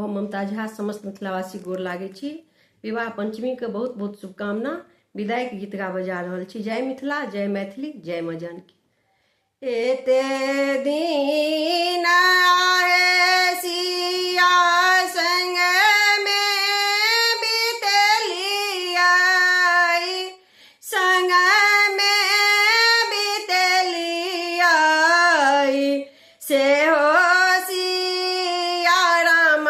हम ममता झा समस्त मिथिलावासी गोर लागे छी। विवाह पंचमी के बहुत बहुत शुभकामना। विदाई के गीत गाबे जा रहल छी। जय मिथिला, जय मैथिली, जय मां जानकी। एते दिन आहे सिया संग में बीतलिया, संग में बीतलिया से हो सिया राम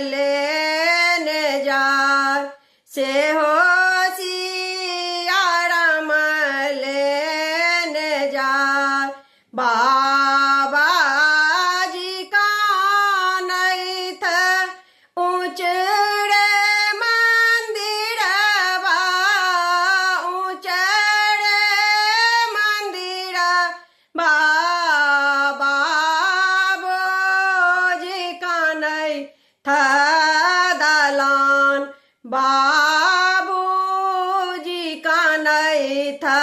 लेने जा, से हो सिया राम लेने जा। बाबा जी का नहीं था ऊंचड़े मंदिरवा, ऊंचड़े मंदिर बाबा जी का नहीं था दलान, बाबू जी का नहीं था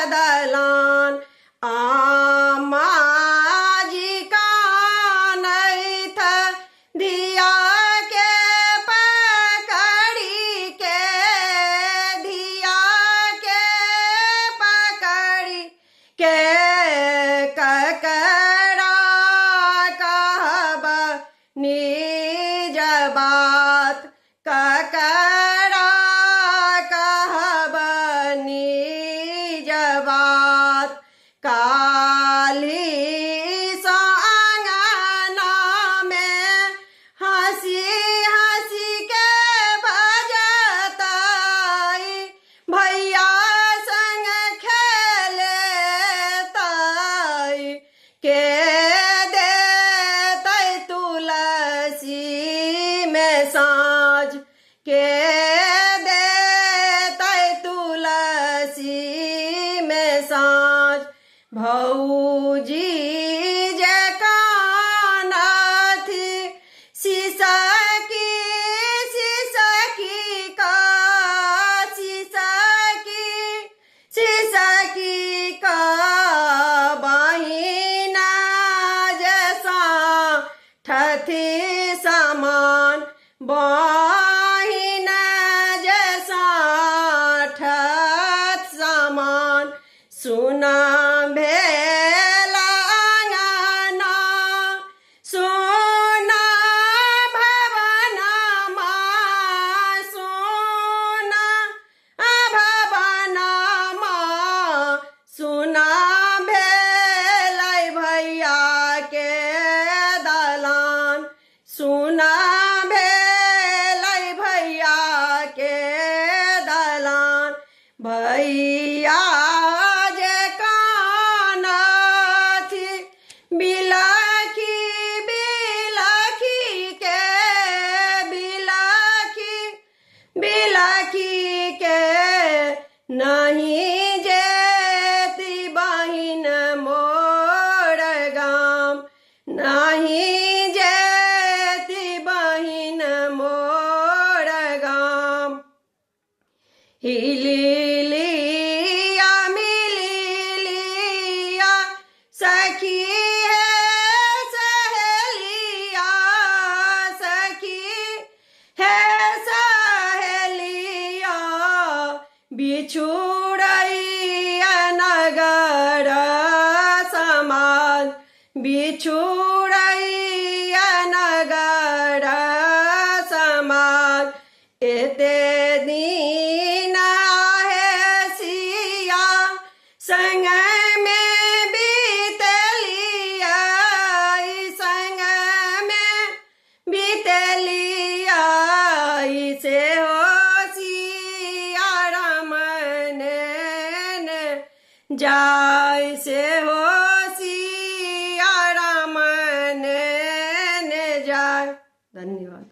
दलान। आमा जी का नहीं था दिया के पकड़ी के, दिया के पकड़ी के ककड़ा कहब निज बात, ककड़ा कहब निज बात। काली सांगना में हंसी हंसी के बजताई, भैया संग खेलताई के देते तुलसी में साँझ, के देते तुलसी में साँझ। भौजी जे काना थी सिसकी, सिसकी का सिसकी, सिसकी का बहिना जैसा ठथी समान, बहिना जैसा ठथ समान। सुना भेला अंगना, सुना भवनमा, सुना भवनमा, सुना भेलै भैया के दलान, सुना भेलै भैया के दलान। भैया बिलखी बिलखी के, बिलखी बिलखी के नहीं जेती बहिन मोर गाम, नहीं जेती बहिन मोर गाम। हिली लिया मिली लिया सखी बिछुड़ैया नगर समाज, बिछुड़ैया नगर समाज। एते दिन आहे सिया संग में बीतलिया, संग में बीतलिया से हो जाय, से हो सिया राम ने जाय। धन्यवाद।